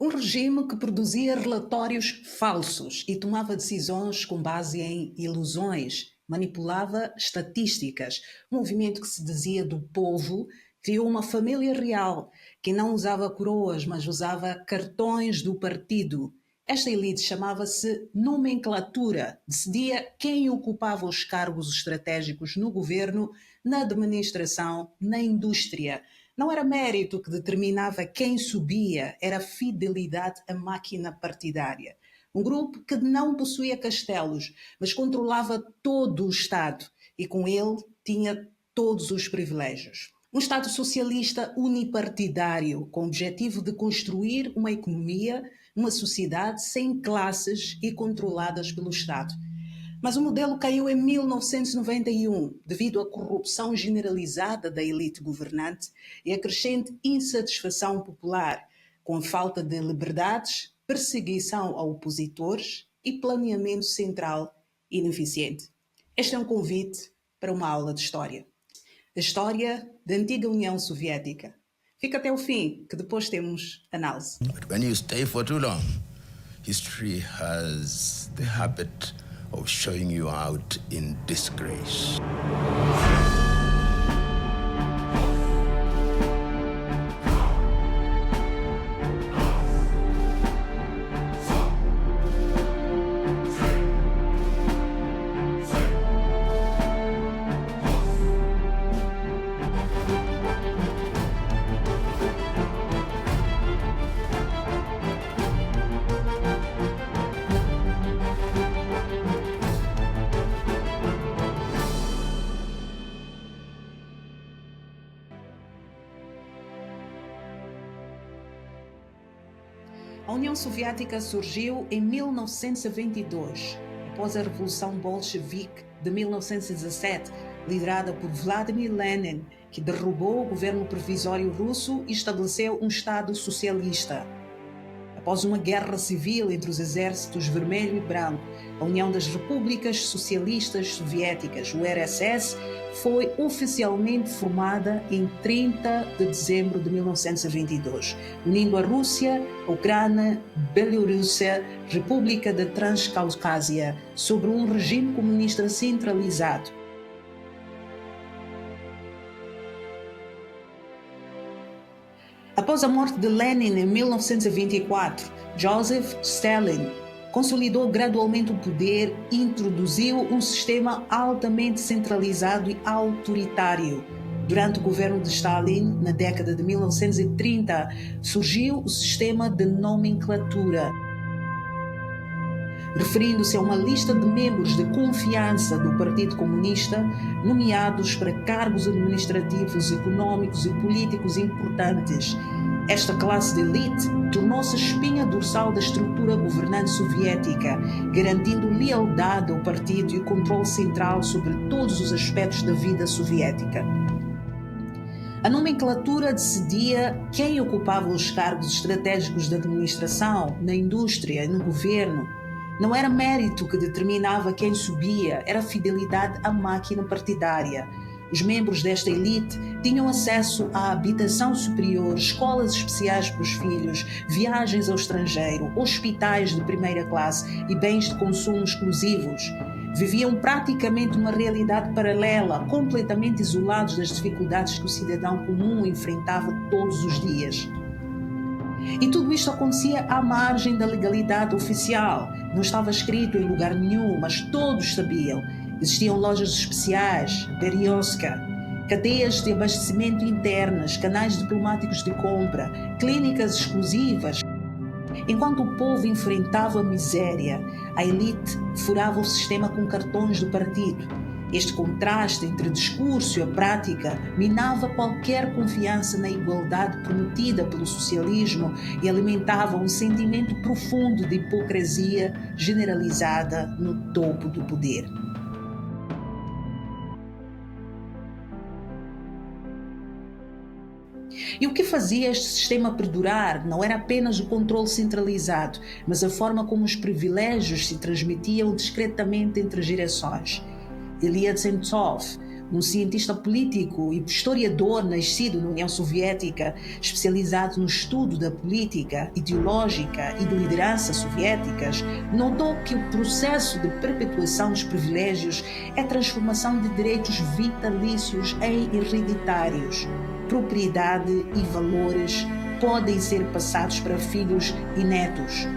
Um regime que produzia relatórios falsos e tomava decisões com base em ilusões, manipulava estatísticas. Um movimento que se dizia do povo criou uma família real que não usava coroas, mas usava cartões do partido. Esta elite chamava-se nomenclatura, decidia quem ocupava os cargos estratégicos no governo, na administração, na indústria. Não era mérito que determinava quem subia, era fidelidade à máquina partidária. Um grupo que não possuía castelos, mas controlava todo o Estado e com ele tinha todos os privilégios. Um Estado socialista unipartidário, com o objetivo de construir uma economia, uma sociedade sem classes e controladas pelo Estado. Mas o modelo caiu em 1991 devido à corrupção generalizada da elite governante e à crescente insatisfação popular, com a falta de liberdades, perseguição a opositores e planeamento central ineficiente. Este é um convite para uma aula de história. A história da antiga União Soviética. Fica até o fim, que depois temos análise. But when you stay for too long, history has the habit of showing you out in disgrace. A União Soviética surgiu em 1922, após a Revolução Bolchevique de 1917, liderada por Vladimir Lenin, que derrubou o governo provisório russo e estabeleceu um Estado socialista. Após uma guerra civil entre os exércitos vermelho e branco, a União das Repúblicas Socialistas Soviéticas, o RSS, foi oficialmente formada em 30 de dezembro de 1922, unindo a Rússia, a Ucrânia, Bielorrússia, República da Transcaucásia, sob um regime comunista centralizado. Após a morte de Lenin em 1924, Joseph Stalin consolidou gradualmente o poder e introduziu um sistema altamente centralizado e autoritário. Durante o governo de Stalin, na década de 1930, surgiu o sistema de nomenclatura, referindo-se a uma lista de membros de confiança do Partido Comunista, nomeados para cargos administrativos, econômicos e políticos importantes. Esta classe de elite tornou-se a espinha dorsal da estrutura governante soviética, garantindo lealdade ao partido e o controle central sobre todos os aspectos da vida soviética. A nomenclatura decidia quem ocupava os cargos estratégicos da administração, na indústria e no governo. Não era mérito que determinava quem subia, era fidelidade à máquina partidária. Os membros desta elite tinham acesso à habitação superior, escolas especiais para os filhos, viagens ao estrangeiro, hospitais de primeira classe e bens de consumo exclusivos. Viviam praticamente uma realidade paralela, completamente isolados das dificuldades que o cidadão comum enfrentava todos os dias. E tudo isto acontecia à margem da legalidade oficial. Não estava escrito em lugar nenhum, mas todos sabiam. Existiam lojas especiais, berioska, cadeias de abastecimento internas, canais diplomáticos de compra, clínicas exclusivas. Enquanto o povo enfrentava a miséria, a elite furava o sistema com cartões do partido. Este contraste entre discurso e a prática minava qualquer confiança na igualdade prometida pelo socialismo e alimentava um sentimento profundo de hipocrisia generalizada no topo do poder. E o que fazia este sistema perdurar não era apenas o controle centralizado, mas a forma como os privilégios se transmitiam discretamente entre gerações. Ilya Sentsov, um cientista político e historiador nascido na União Soviética, especializado no estudo da política ideológica e de liderança soviéticas, notou que o processo de perpetuação dos privilégios é a transformação de direitos vitalícios em hereditários. Propriedade e valores podem ser passados para filhos e netos.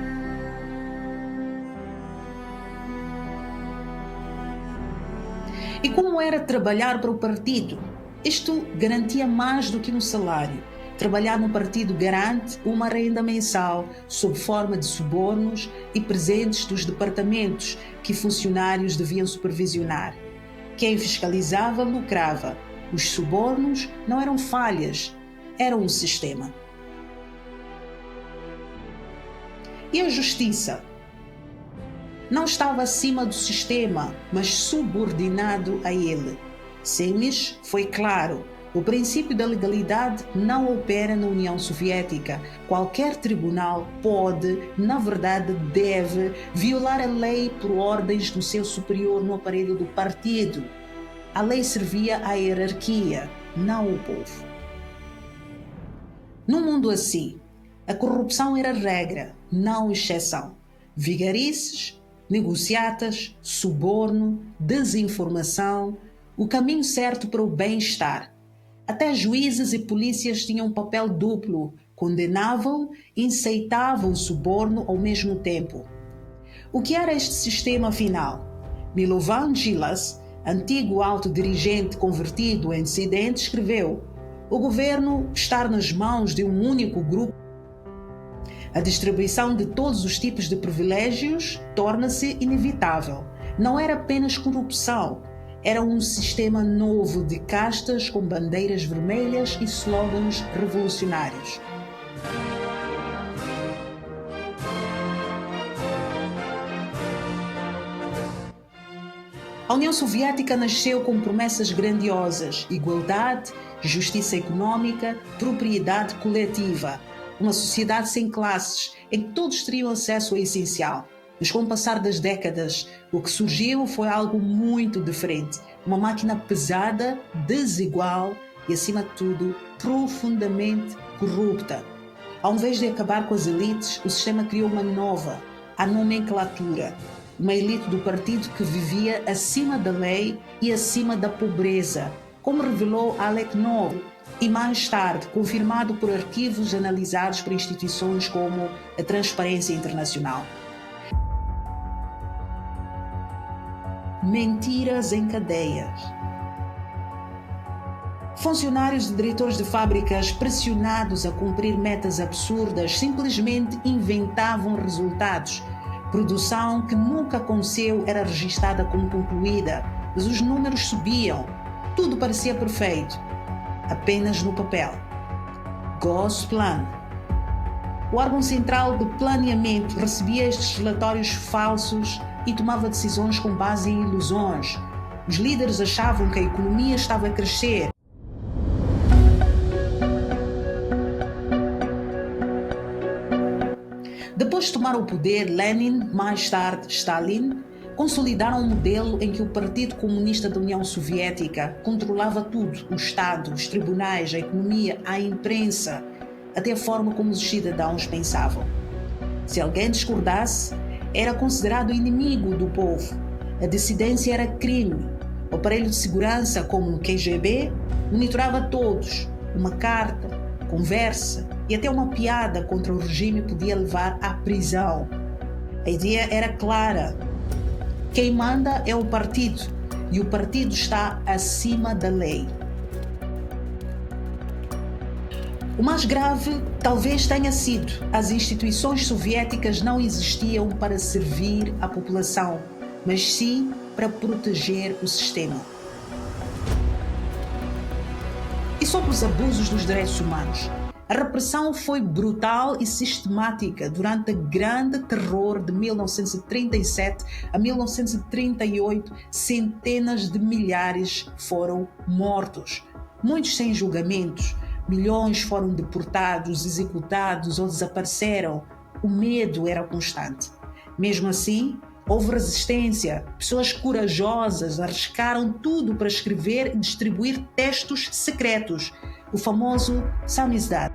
E como era trabalhar para o partido? Isto garantia mais do que um salário. Trabalhar no partido garante uma renda mensal sob forma de subornos e presentes dos departamentos que funcionários deviam supervisionar. Quem fiscalizava lucrava. Os subornos não eram falhas, eram um sistema. E a justiça? Não estava acima do sistema, mas subordinado a ele. Semes foi claro: o princípio da legalidade não opera na União Soviética. Qualquer tribunal pode, na verdade deve, violar a lei por ordens do seu superior no aparelho do partido. A lei servia à hierarquia, não ao povo. Num mundo assim, a corrupção era regra, não exceção. Vigarices, negociatas, suborno, desinformação, o caminho certo para o bem-estar. Até juízes e polícias tinham um papel duplo, condenavam e aceitavam o suborno ao mesmo tempo. O que era este sistema afinal? Milovan Djilas, antigo alto dirigente convertido em dissidente, escreveu: o governo está nas mãos de um único grupo. A distribuição de todos os tipos de privilégios torna-se inevitável. Não era apenas corrupção, era um sistema novo de castas com bandeiras vermelhas e slogans revolucionários. A União Soviética nasceu com promessas grandiosas: igualdade, justiça econômica, propriedade coletiva. Uma sociedade sem classes, em que todos teriam acesso ao essencial. Mas com o passar das décadas, o que surgiu foi algo muito diferente. Uma máquina pesada, desigual e, acima de tudo, profundamente corrupta. Ao invés de acabar com as elites, o sistema criou uma nova, a nomenclatura. Uma elite do partido que vivia acima da lei e acima da pobreza, como revelou Alec Nov, e mais tarde confirmado por arquivos analisados por instituições como a Transparência Internacional. Mentiras em cadeias. Funcionários e diretores de fábricas, pressionados a cumprir metas absurdas, simplesmente inventavam resultados. Produção que nunca aconteceu era registada como concluída, mas os números subiam. Tudo parecia perfeito, apenas no papel. Gosplan. O órgão central de planeamento recebia estes relatórios falsos e tomava decisões com base em ilusões. Os líderes achavam que a economia estava a crescer. Depois de tomar o poder, Lenin, mais tarde Stalin, consolidaram um modelo em que o Partido Comunista da União Soviética controlava tudo: o Estado, os tribunais, a economia, a imprensa, até a forma como os cidadãos pensavam. Se alguém discordasse, era considerado inimigo do povo. A dissidência era crime. O aparelho de segurança, como o KGB, monitorava todos. Uma carta, conversa e até uma piada contra o regime podia levar à prisão. A ideia era clara: quem manda é o partido, e o partido está acima da lei. O mais grave talvez tenha sido: as instituições soviéticas não existiam para servir a população, mas sim para proteger o sistema. E sobre os abusos dos direitos humanos? A repressão foi brutal e sistemática durante o Grande Terror de 1937 a 1938. Centenas de milhares foram mortos, muitos sem julgamentos. Milhões foram deportados, executados ou desapareceram. O medo era constante. Mesmo assim, Houve resistência, pessoas corajosas arriscaram tudo para escrever e distribuir textos secretos, o famoso samizdat.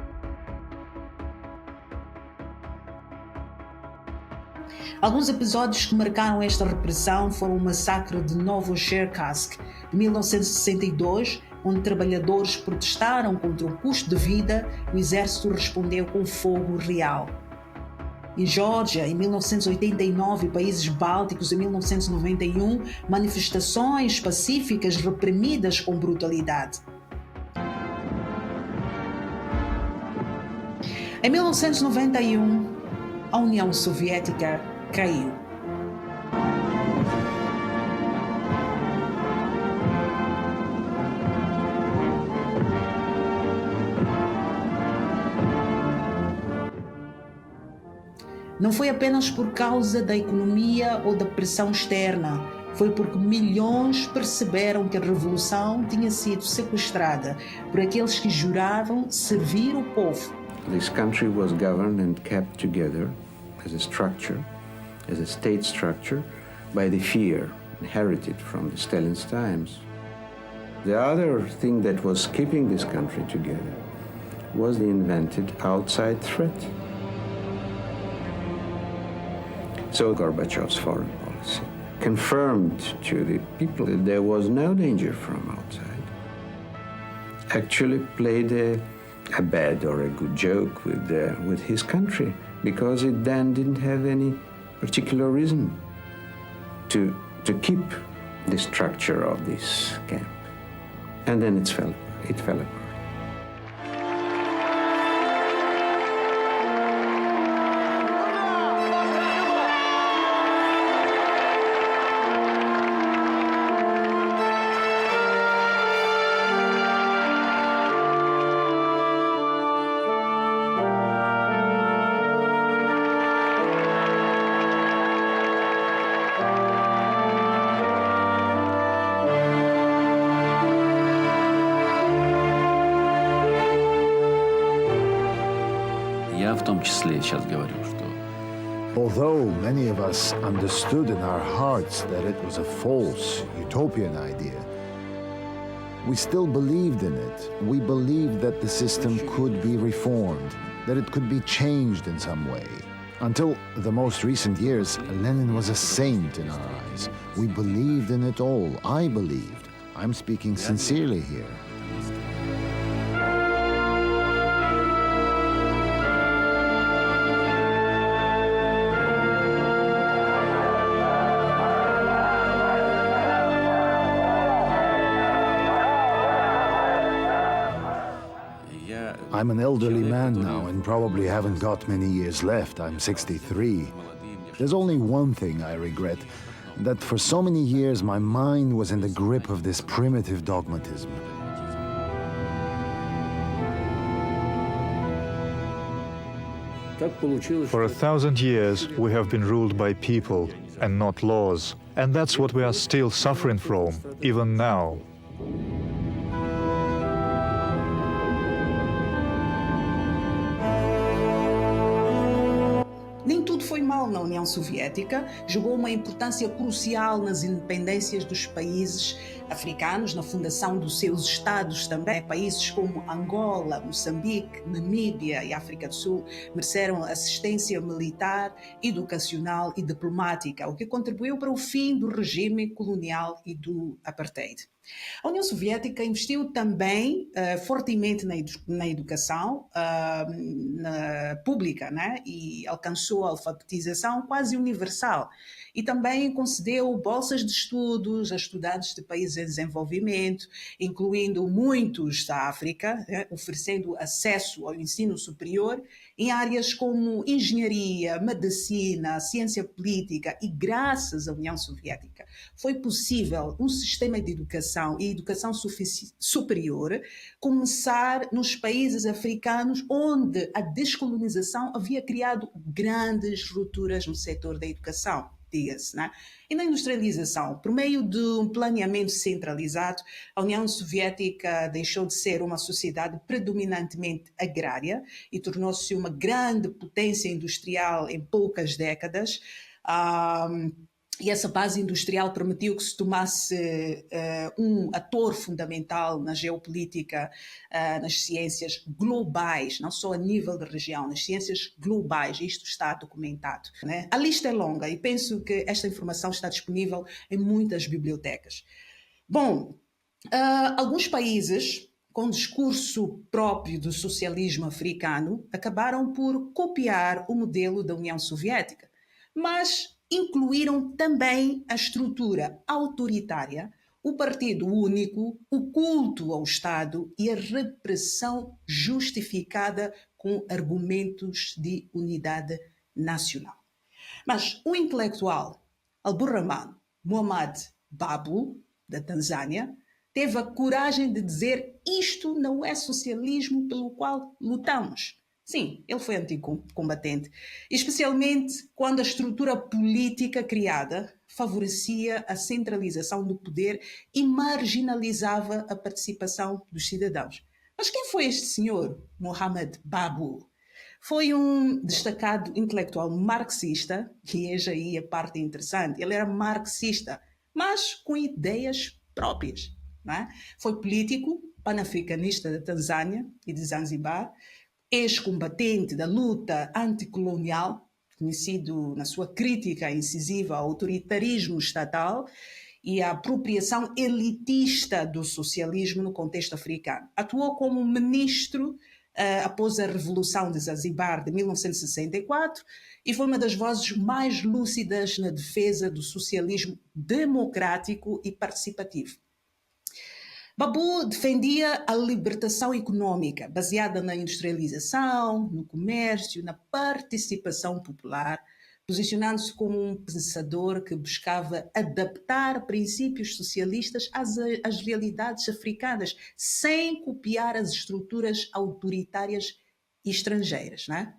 Alguns episódios que marcaram esta repressão foram o massacre de Novocherkassk, de 1962, onde trabalhadores protestaram contra o custo de vida e o exército respondeu com fogo real. Em Geórgia, em 1989, países bálticos, em 1991, manifestações pacíficas reprimidas com brutalidade. Em 1991, a União Soviética caiu. Não foi apenas por causa da economia ou da pressão externa, foi porque milhões perceberam que a revolução tinha sido sequestrada por aqueles que juravam servir o povo. This country was governed and kept together as a structure, as a state structure, by the fear inherited from the Stalin's times. The other thing that was keeping this country together was the invented outside threat. So Gorbachev's foreign policy confirmed to the people that there was no danger from outside. Actually played a bad or a good joke with his country, because it then didn't have any particular reason to keep the structure of this camp. And then it fell apart. Я в том числе сейчас говорю, что Although many of us understood in our hearts that it was a false, utopian idea, we still believed in it. We believed that the system could be reformed, that it could be changed in some way. Until the most recent years, Lenin was a saint in our eyes. We believed in it all. I believed. I'm speaking sincerely here. I'm an elderly man now and probably haven't got many years left. I'm 63. There's only one thing I regret, that for so many years my mind was in the grip of this primitive dogmatism. For 1,000 years, we have been ruled by people and not laws. And that's what we are still suffering from, even now. Nem tudo foi mal na União Soviética, jogou uma importância crucial nas independências dos países africanos, na fundação dos seus estados também. Países como Angola, Moçambique, Namíbia e África do Sul mereceram assistência militar, educacional e diplomática, o que contribuiu para o fim do regime colonial e do apartheid. A União Soviética investiu também fortemente na educação pública, né? E alcançou a alfabetização quase universal. E também concedeu bolsas de estudos a estudantes de países em desenvolvimento, incluindo muitos da África, né? Oferecendo acesso ao ensino superior em áreas como engenharia, medicina, ciência política, e graças à União Soviética foi possível um sistema de educação e educação superior começar nos países africanos onde a descolonização havia criado grandes rupturas no setor da educação, diga-se, né? E na industrialização, por meio de um planeamento centralizado, a União Soviética deixou de ser uma sociedade predominantemente agrária e tornou-se uma grande potência industrial em poucas décadas. e essa base industrial permitiu que se tomasse um ator fundamental na geopolítica, nas ciências globais, não só a nível da região, nas ciências globais. Isto está documentado, né? A lista é longa e penso que esta informação está disponível em muitas bibliotecas. Bom, alguns países com discurso próprio do socialismo africano acabaram por copiar o modelo da União Soviética, mas incluíram também a estrutura autoritária, o partido único, o culto ao Estado e a repressão justificada com argumentos de unidade nacional. Mas o intelectual Abdurrahman Muhammad Babu, da Tanzânia, teve a coragem de dizer: isto não é socialismo pelo qual lutamos. Sim, ele foi anticombatente, especialmente quando a estrutura política criada favorecia a centralização do poder e marginalizava a participação dos cidadãos. Mas quem foi este senhor, Muhammad Babu? Foi um destacado intelectual marxista, e eis aí a parte interessante. Ele era marxista, mas com ideias próprias. Não é? Foi político, panafricanista da Tanzânia e de Zanzibar, ex-combatente da luta anticolonial, conhecido na sua crítica incisiva ao autoritarismo estatal e à apropriação elitista do socialismo no contexto africano. Atuou como ministro após a Revolução de Zanzibar de 1964 e foi uma das vozes mais lúcidas na defesa do socialismo democrático e participativo. Babu defendia a libertação econômica, baseada na industrialização, no comércio, na participação popular, posicionando-se como um pensador que buscava adaptar princípios socialistas às realidades africanas, sem copiar as estruturas autoritárias estrangeiras, né?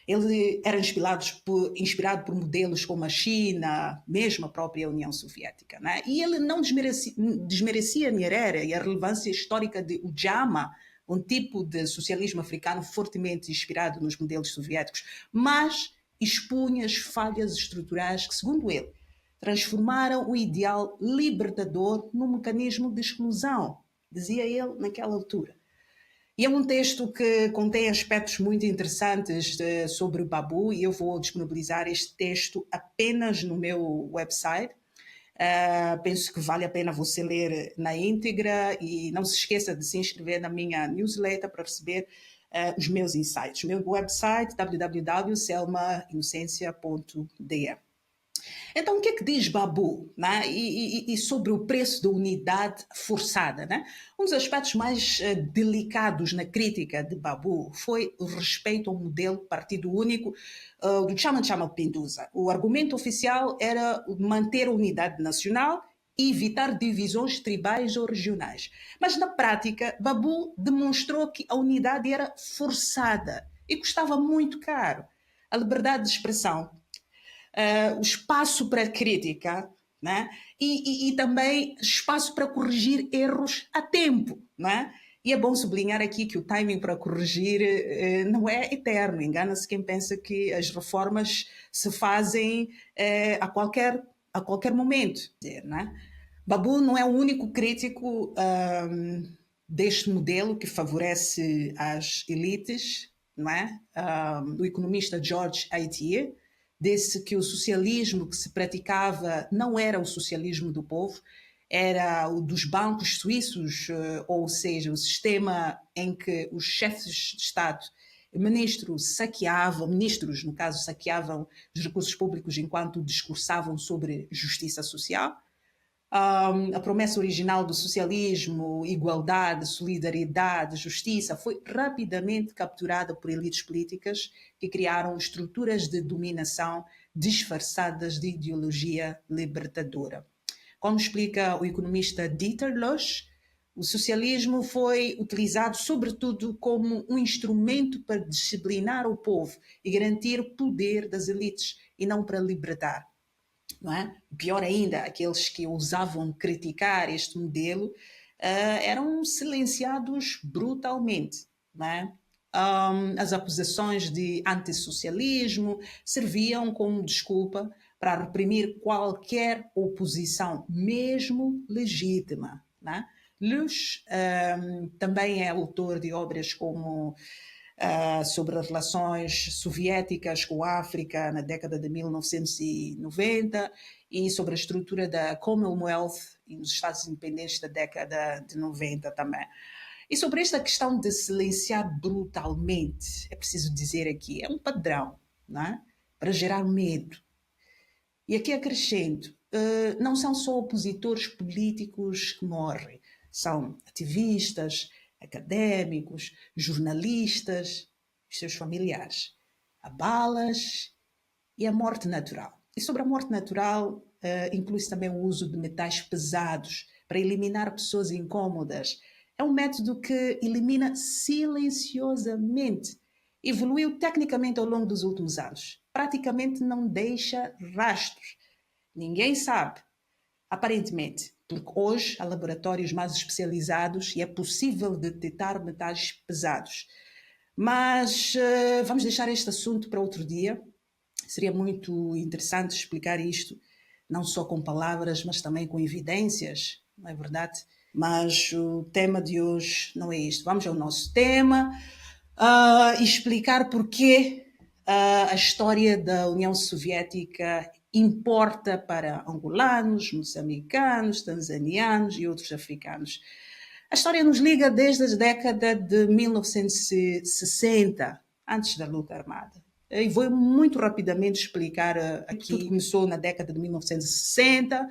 Ele era inspirado por modelos como a China, mesmo a própria União Soviética, né? E ele não desmerecia Nyerere e a relevância histórica de Ujamaa, um tipo de socialismo africano fortemente inspirado nos modelos soviéticos, mas expunha as falhas estruturais que, segundo ele, transformaram o ideal libertador num mecanismo de exclusão, dizia ele naquela altura. E é um texto que contém aspectos muito interessantes sobre Babu, e eu vou disponibilizar este texto apenas no meu website. Penso que vale a pena você ler na íntegra e não se esqueça de se inscrever na minha newsletter para receber os meus insights. Meu website www.selmainocencia.de. Então, o que é que diz Babu, né? E sobre o preço da unidade forçada? Né? Um dos aspectos mais delicados na crítica de Babu foi o respeito ao modelo partido único do Chama Pinduza. O argumento oficial era manter a unidade nacional e evitar divisões tribais ou regionais. Mas, na prática, Babu demonstrou que a unidade era forçada e custava muito caro. A liberdade de expressão, o espaço para crítica, né? E também espaço para corrigir erros a tempo. Né? E é bom sublinhar aqui que o timing para corrigir não é eterno. Engana-se quem pensa que as reformas se fazem a qualquer momento. Né? Babu não é o único crítico deste modelo que favorece as elites. Não é? O economista George Aitier disse que o socialismo que se praticava não era o socialismo do povo, era o dos bancos suíços, ou seja, o sistema em que os chefes de Estado, ministros, no caso, saqueavam os recursos públicos enquanto discursavam sobre justiça social. A promessa original do socialismo, igualdade, solidariedade, justiça, foi rapidamente capturada por elites políticas que criaram estruturas de dominação disfarçadas de ideologia libertadora. Como explica o economista Dieter Losch, o socialismo foi utilizado sobretudo como um instrumento para disciplinar o povo e garantir o poder das elites, e não para libertar. Não é? Pior ainda, aqueles que ousavam criticar este modelo eram silenciados brutalmente. Não é? As acusações de antissocialismo serviam como desculpa para reprimir qualquer oposição, mesmo legítima, né? Luz também é autor de obras como sobre as relações soviéticas com a África na década de 1990 e sobre a estrutura da Commonwealth e nos Estados Independentes da década de 90 também. E sobre esta questão de silenciar brutalmente, é preciso dizer aqui, é um padrão, não é? Para gerar medo. E aqui acrescento, não são só opositores políticos que morrem, são ativistas, académicos, jornalistas e seus familiares. Há balas e a morte natural. E sobre a morte natural, inclui-se também o uso de metais pesados para eliminar pessoas incômodas. É um método que elimina silenciosamente. Evoluiu tecnicamente ao longo dos últimos anos. Praticamente não deixa rastros. Ninguém sabe, aparentemente, porque hoje há laboratórios mais especializados e é possível detectar metais pesados. Mas vamos deixar este assunto para outro dia. Seria muito interessante explicar isto, não só com palavras, mas também com evidências, não é verdade? Mas o tema de hoje não é isto. Vamos ao nosso tema e explicar porquê a história da União Soviética importa para angolanos, moçambicanos, tanzanianos e outros africanos. A história nos liga desde a década de 1960, antes da luta armada. E vou muito rapidamente explicar aqui. Tudo começou na década de 1960,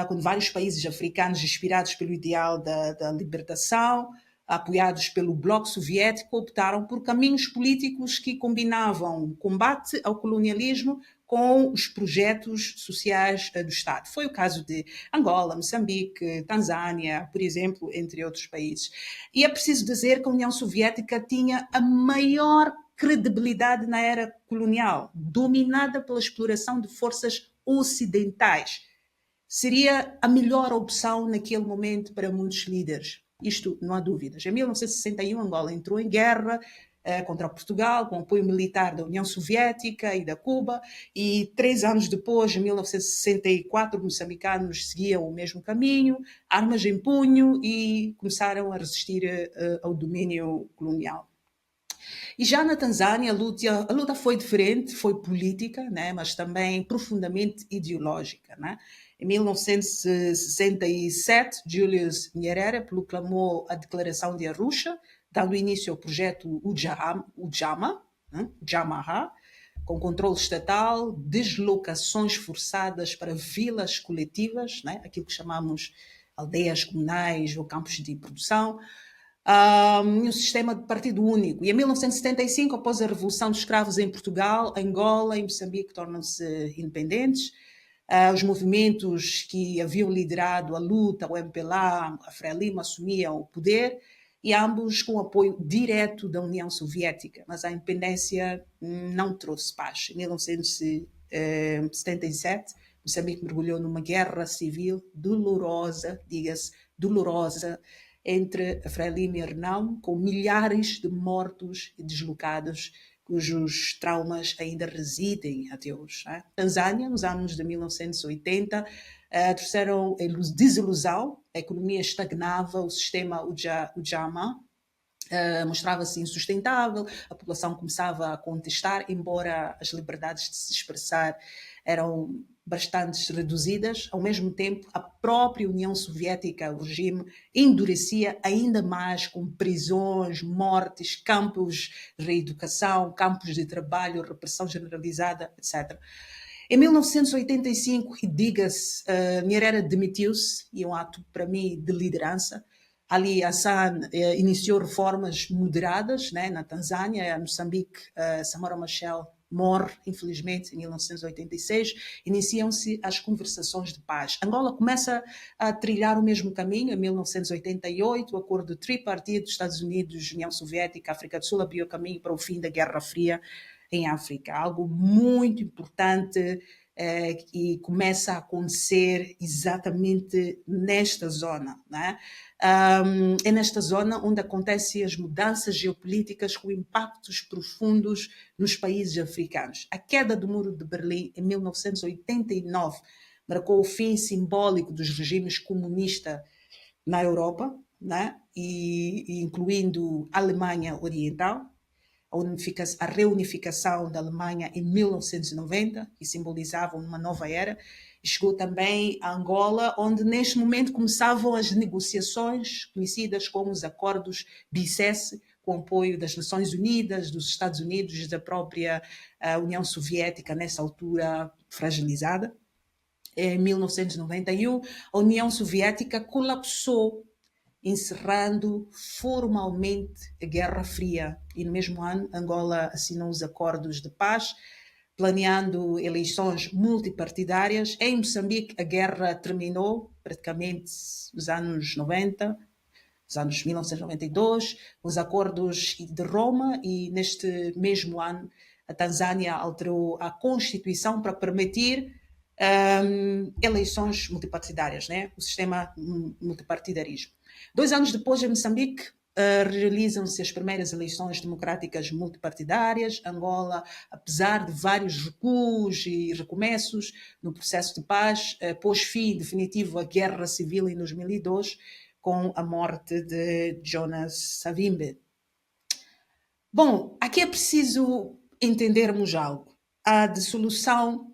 quando vários países africanos, inspirados pelo ideal da libertação, apoiados pelo Bloco Soviético, optaram por caminhos políticos que combinavam combate ao colonialismo com os projetos sociais do Estado. Foi o caso de Angola, Moçambique, Tanzânia, por exemplo, entre outros países. E é preciso dizer que a União Soviética tinha a maior credibilidade na era colonial, dominada pela exploração de forças ocidentais. Seria a melhor opção naquele momento para muitos líderes. Isto não há dúvidas. Em 1961, Angola entrou em guerra contra Portugal, com apoio militar da União Soviética e da Cuba, e 3 anos depois, em 1964, os moçambicanos seguiam o mesmo caminho, armas em punho, e começaram a resistir ao domínio colonial. E já na Tanzânia, a luta foi diferente, foi política, né, mas também profundamente ideológica, né? Em 1967, Julius Nyerere proclamou a Declaração de Arusha, dando início ao projeto Ujamaa, com controle estatal, deslocações forçadas para vilas coletivas, né, aquilo que chamamos aldeias comunais ou campos de produção, um sistema de partido único. E em 1975, após a Revolução dos Escravos em Portugal, Angola e Moçambique tornam-se independentes. Os movimentos que haviam liderado a luta, o MPLA, a Frelimo, assumiam o poder, e ambos com apoio direto da União Soviética. Mas a independência não trouxe paz. Em 1977, Moçambique mergulhou numa guerra civil dolorosa, diga-se, dolorosa, entre a Frelimo e a Renamo, com milhares de mortos e deslocados, cujos traumas ainda residem até hoje. Tanzânia, nos anos de 1980, trouxeram desilusão, a economia estagnava, o sistema Ujamaa mostrava-se insustentável, a população começava a contestar, embora as liberdades de se expressar eram bastante reduzidas. Ao mesmo tempo, a própria União Soviética, o regime, endurecia ainda mais com prisões, mortes, campos de reeducação, campos de trabalho, repressão generalizada, etc. Em 1985, e diga-se, Nyerere demitiu-se, e é um ato, para mim, de liderança. Ali Hassan iniciou reformas moderadas, né, na Tanzânia, Moçambique, Samora Machel morre, infelizmente, em 1986, iniciam-se as conversações de paz. Angola começa a trilhar o mesmo caminho. Em 1988, o acordo tripartite dos Estados Unidos, União Soviética, África do Sul abriu o caminho para o fim da Guerra Fria em África. Algo muito importante e começa a acontecer exatamente nesta zona, né? É nesta zona onde acontecem as mudanças geopolíticas com impactos profundos nos países africanos. A queda do Muro de Berlim em 1989 marcou o fim simbólico dos regimes comunistas na Europa, né? e incluindo a Alemanha Oriental, a reunificação da Alemanha em 1990, que simbolizava uma nova era, chegou também a Angola, onde neste momento começavam as negociações conhecidas como os acordos BICES, com apoio das Nações Unidas, dos Estados Unidos e da própria União Soviética, nessa altura fragilizada. Em 1991, a União Soviética colapsou, encerrando formalmente a Guerra Fria. E no mesmo ano, Angola assinou os acordos de paz, planeando eleições multipartidárias. Em Moçambique, a guerra terminou praticamente nos anos 90, nos anos 1992, os acordos de Roma, e neste mesmo ano a Tanzânia alterou a Constituição para permitir eleições multipartidárias, né? O sistema multipartidarismo. 2 anos depois, em Moçambique, realizam-se as primeiras eleições democráticas multipartidárias. Angola, apesar de vários recuos e recomeços no processo de paz, pôs fim definitivo à guerra civil em 2002, com a morte de Jonas Savimbi. Bom, aqui é preciso entendermos algo. A dissolução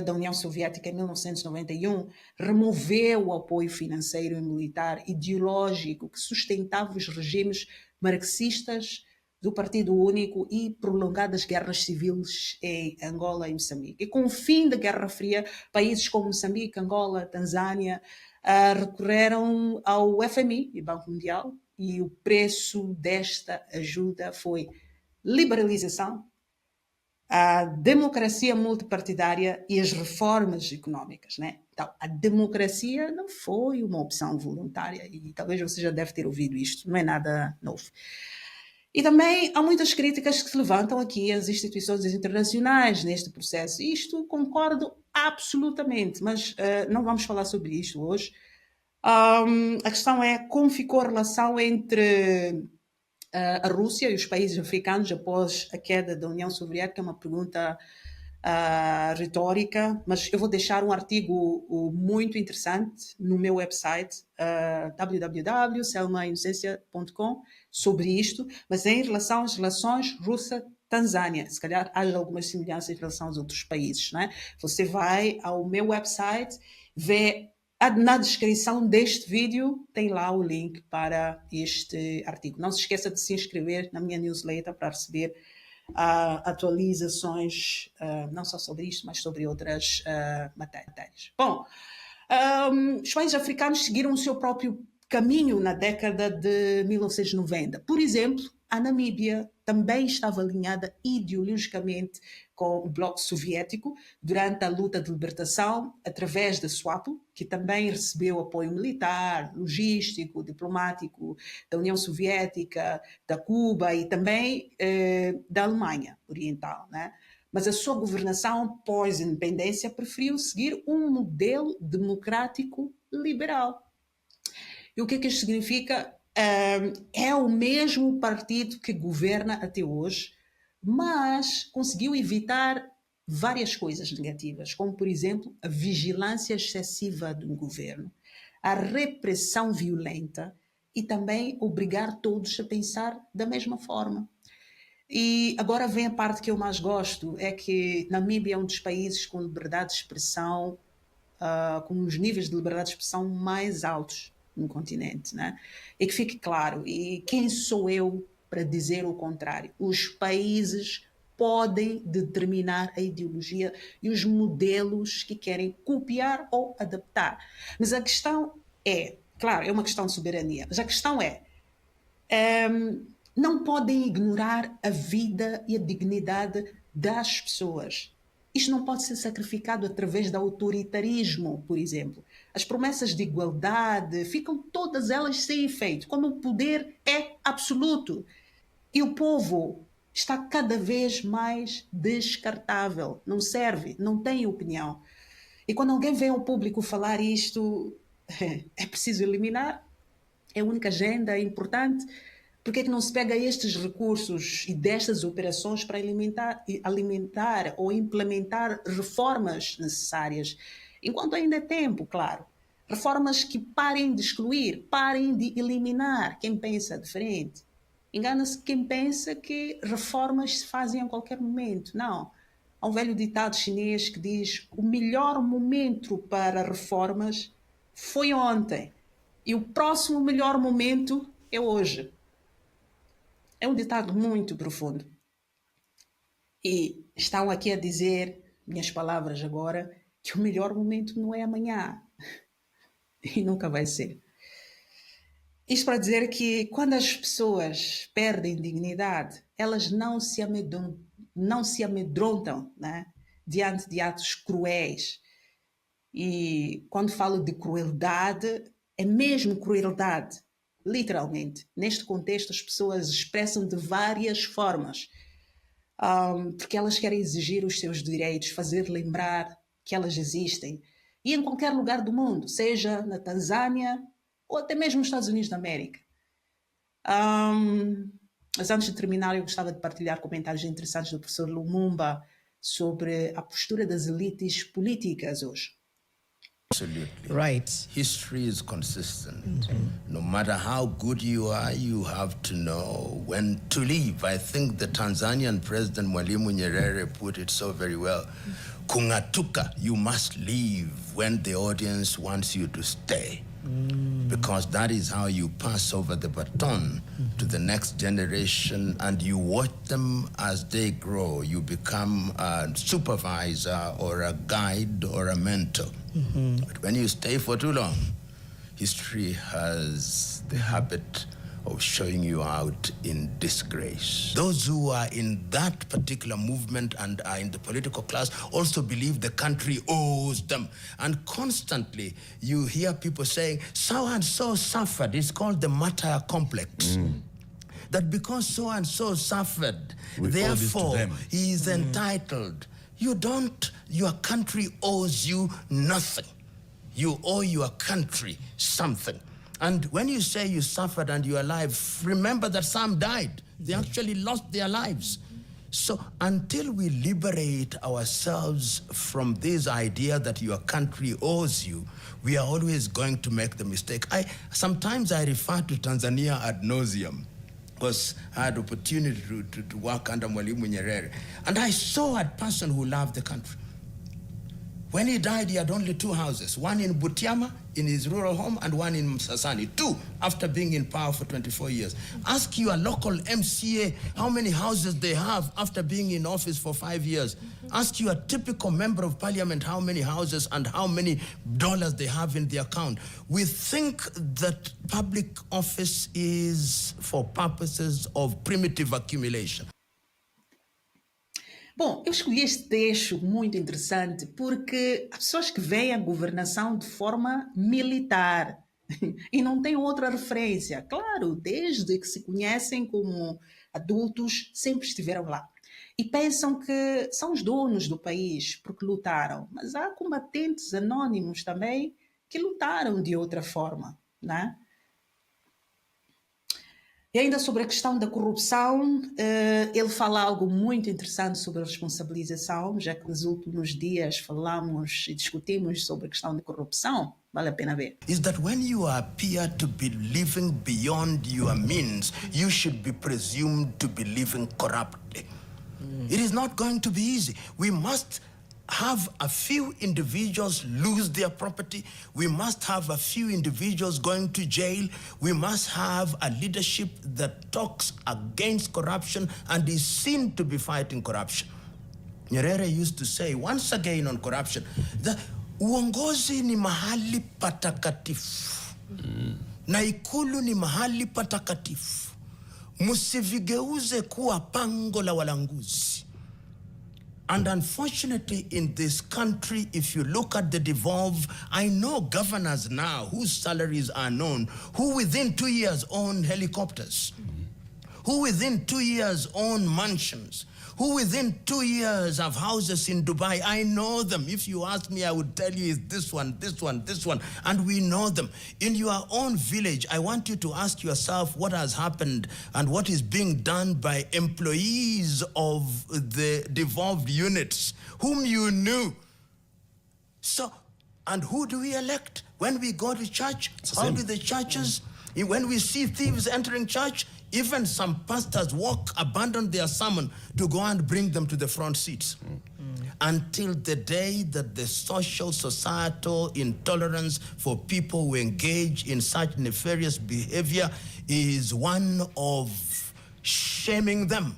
da União Soviética em 1991 removeu o apoio financeiro e militar ideológico que sustentava os regimes marxistas do Partido Único e prolongadas guerras civis em Angola e Moçambique. E com o fim da Guerra Fria, países como Moçambique, Angola, Tanzânia recorreram ao FMI e Banco Mundial, e o preço desta ajuda foi liberalização, a democracia multipartidária e as reformas econômicas, né? Então, a democracia não foi uma opção voluntária, e talvez você já deve ter ouvido isto, não é nada novo. E também há muitas críticas que se levantam aqui às instituições internacionais neste processo. E isto concordo absolutamente, mas não vamos falar sobre isto hoje. A questão é como ficou a relação entre a Rússia e os países africanos após a queda da União Soviética. É uma pergunta retórica, mas eu vou deixar um artigo muito interessante no meu website, www.selmainocencia.com, sobre isto, mas em relação às relações Rússia-Tanzânia. Se calhar há algumas semelhanças em relação aos outros países, né? Você vai ao meu website, vê na descrição deste vídeo, tem lá o link para este artigo. Não se esqueça de se inscrever na minha newsletter para receber atualizações, não só sobre isto, mas sobre outras matérias. Bom, os países africanos seguiram o seu próprio caminho na década de 1990. Por exemplo, a Namíbia também estava alinhada ideologicamente com o bloco soviético durante a luta de libertação através da SWAPO, que também recebeu apoio militar, logístico, diplomático da União Soviética, da Cuba e também da Alemanha Oriental, né? Mas a sua governação pós-independência preferiu seguir um modelo democrático liberal. E o que isto significa? É o mesmo partido que governa até hoje, mas conseguiu evitar várias coisas negativas, como, por exemplo, a vigilância excessiva do governo, a repressão violenta e também obrigar todos a pensar da mesma forma. E agora vem a parte que eu mais gosto, é que Namíbia é um dos países com liberdade de expressão, com os níveis de liberdade de expressão mais altos no continente, né? E que fique claro, e quem sou eu para dizer o contrário? Os países podem determinar a ideologia e os modelos que querem copiar ou adaptar. Mas a questão é, claro, é uma questão de soberania, mas a questão é, não podem ignorar a vida e a dignidade das pessoas. Isto não pode ser sacrificado através do autoritarismo, por exemplo. As promessas de igualdade ficam todas elas sem efeito, quando o poder é absoluto. E o povo está cada vez mais descartável. Não serve, não tem opinião. E quando alguém vem ao público falar isto, é preciso eliminar. É a única agenda importante. Por que é que não se pega estes recursos e destas operações para alimentar ou implementar reformas necessárias? Enquanto ainda é tempo, claro. Reformas que parem de excluir, parem de eliminar quem pensa diferente. Engana-se quem pensa que reformas se fazem a qualquer momento. Não. Há um velho ditado chinês que diz: o melhor momento para reformas foi ontem e o próximo melhor momento é hoje. É um ditado muito profundo. E estão aqui a dizer, minhas palavras agora, que o melhor momento não é amanhã. E nunca vai ser. Isto para dizer que quando as pessoas perdem dignidade, elas não se amedrontam, né, diante de atos cruéis. E quando falo de crueldade, é mesmo crueldade, literalmente. Neste contexto, as pessoas expressam de várias formas, porque elas querem exigir os seus direitos, fazer lembrar que elas existem. E em qualquer lugar do mundo, seja na Tanzânia ou até mesmo nos Estados Unidos da América. Mas antes de terminar, eu gostava de partilhar comentários interessantes do professor Lumumba sobre a postura das elites políticas hoje. Absolutely. Right. History is consistent. No matter how good you are, you have to know when to leave. I think the Tanzanian president Mwalimu Nyerere put it so very well. Kungatuka, you must leave when the audience wants you to stay. Because that is how you pass over the baton to the next generation, and you watch them as they grow. You become a supervisor or a guide or a mentor. But when you stay for too long, history has the habit of showing you out in disgrace. Those who are in that particular movement and are in the political class also believe the country owes them. And constantly you hear people saying, so-and-so suffered. It's called the martyr complex. That because so-and-so suffered, therefore he is entitled. You don't. Your country owes you nothing. You owe your country something. And when you say you suffered and you're alive, remember that some died. They actually lost their lives. So until we liberate ourselves from this idea that your country owes you, we are always going to make the mistake. Sometimes I refer to Tanzania ad nauseum, because I had opportunity to work under Mwalimu Nyerere. And I saw a person who loved the country. When he died, he had only 2 houses, one in Butiama, in his rural home, and one in Msasani. 2, after being in power for 24 years. Ask your local MCA how many houses they have after being in office for 5 years. Ask your typical member of parliament how many houses and how many dollars they have in the account. We think that public office is for purposes of primitive accumulation. Bom, eu escolhi este texto muito interessante porque há pessoas que veem a governação de forma militar e não têm outra referência. Claro, desde que se conhecem como adultos, sempre estiveram lá. E pensam que são os donos do país porque lutaram. Mas há combatentes anónimos também que lutaram de outra forma, né? E ainda sobre a questão da corrupção, ele fala algo muito interessante sobre a responsabilização, já que nos últimos dias falamos e discutimos sobre a questão da corrupção. Vale a pena ver. Is that when you appear to be living beyond your means, you should be presumed to be living corruptly. It is not going to be easy. We must have a few individuals lose their property. We must have a few individuals going to jail. We must have a leadership that talks against corruption and is seen to be fighting corruption. Nyerere used to say, once again on corruption, that uongozi ni mahali patakatifu. Na ikulu ni mahali patakatifu. Musivigeuze kuwa pango la walanguzi. And unfortunately, in this country, if you look at the devolve, I know governors now whose salaries are known, who within 2 years own helicopters, who within 2 years own mansions, who within 2 years have houses in Dubai. I know them. If you ask me, I would tell you it's this one, this one, this one, and we know them. In your own village, I want you to ask yourself what has happened and what is being done by employees of the devolved units whom you knew. So, and who do we elect? When we go to church, how do the churches, when we see thieves entering church, even some pastors abandon their sermon to go and bring them to the front seats. Until the day that the social, societal intolerance for people who engage in such nefarious behavior is one of shaming them,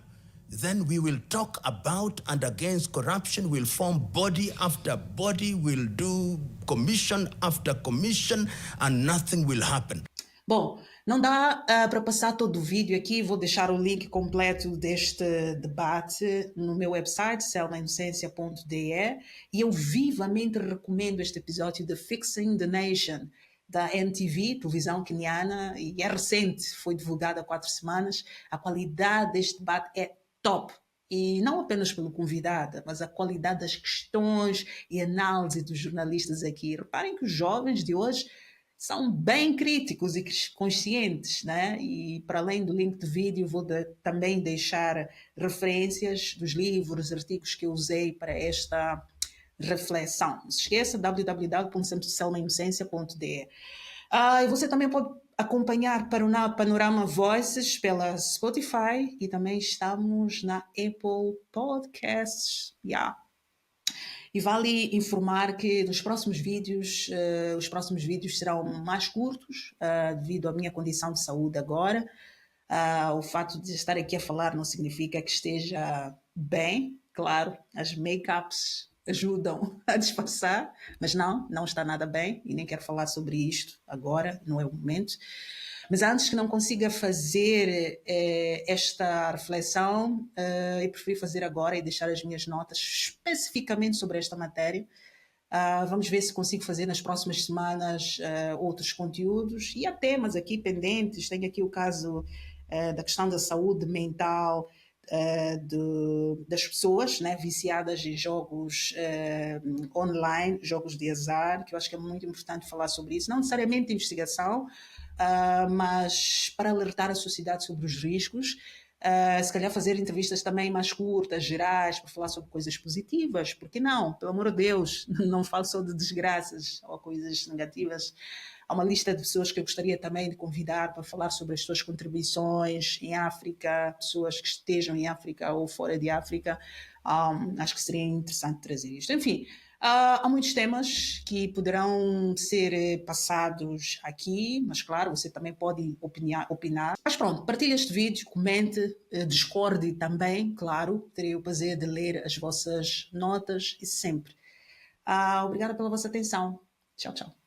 then we will talk about and against corruption. We'll form body after body. We'll do commission after commission, and nothing will happen. Bom, não dá para passar todo o vídeo aqui, vou deixar o link completo deste debate no meu website, selmainocencia.de, e eu vivamente recomendo este episódio de Fixing the Nation, da NTV, televisão queniana, e é recente, foi divulgado há 4 semanas. A qualidade deste debate é top. E não apenas pelo convidado, mas a qualidade das questões e análise dos jornalistas aqui. Reparem que os jovens de hoje são bem críticos e conscientes, né? E para além do link de vídeo, vou também deixar referências dos livros, artigos que eu usei para esta reflexão. Não se esqueça, www.selmainocencia.de. E você também pode acompanhar Panorama Voices pela Spotify e também estamos na Apple Podcasts. E vale informar que nos próximos vídeos, os próximos vídeos serão mais curtos, devido à minha condição de saúde agora. O fato de estar aqui a falar não significa que esteja bem, claro, as make-ups ajudam a disfarçar, mas não está nada bem e nem quero falar sobre isto agora, não é o momento. Mas antes que não consiga fazer esta reflexão, eu preferi fazer agora e deixar as minhas notas especificamente sobre esta matéria. Vamos ver se consigo fazer nas próximas semanas outros conteúdos. E há temas aqui pendentes. Tenho aqui o caso da questão da saúde mental das pessoas, né, viciadas em jogos online, jogos de azar, que eu acho que é muito importante falar sobre isso. Não necessariamente investigação, mas para alertar a sociedade sobre os riscos, se calhar fazer entrevistas também mais curtas, gerais, para falar sobre coisas positivas, porque não? Pelo amor de Deus, não falo só de desgraças ou coisas negativas. Há uma lista de pessoas que eu gostaria também de convidar para falar sobre as suas contribuições em África, pessoas que estejam em África ou fora de África. Acho que seria interessante trazer isto. Enfim, há muitos temas que poderão ser passados aqui, mas claro, você também pode opinar. Mas pronto, partilhe este vídeo, comente, discorde também, claro, terei o prazer de ler as vossas notas e sempre. Obrigada pela vossa atenção. Tchau, tchau.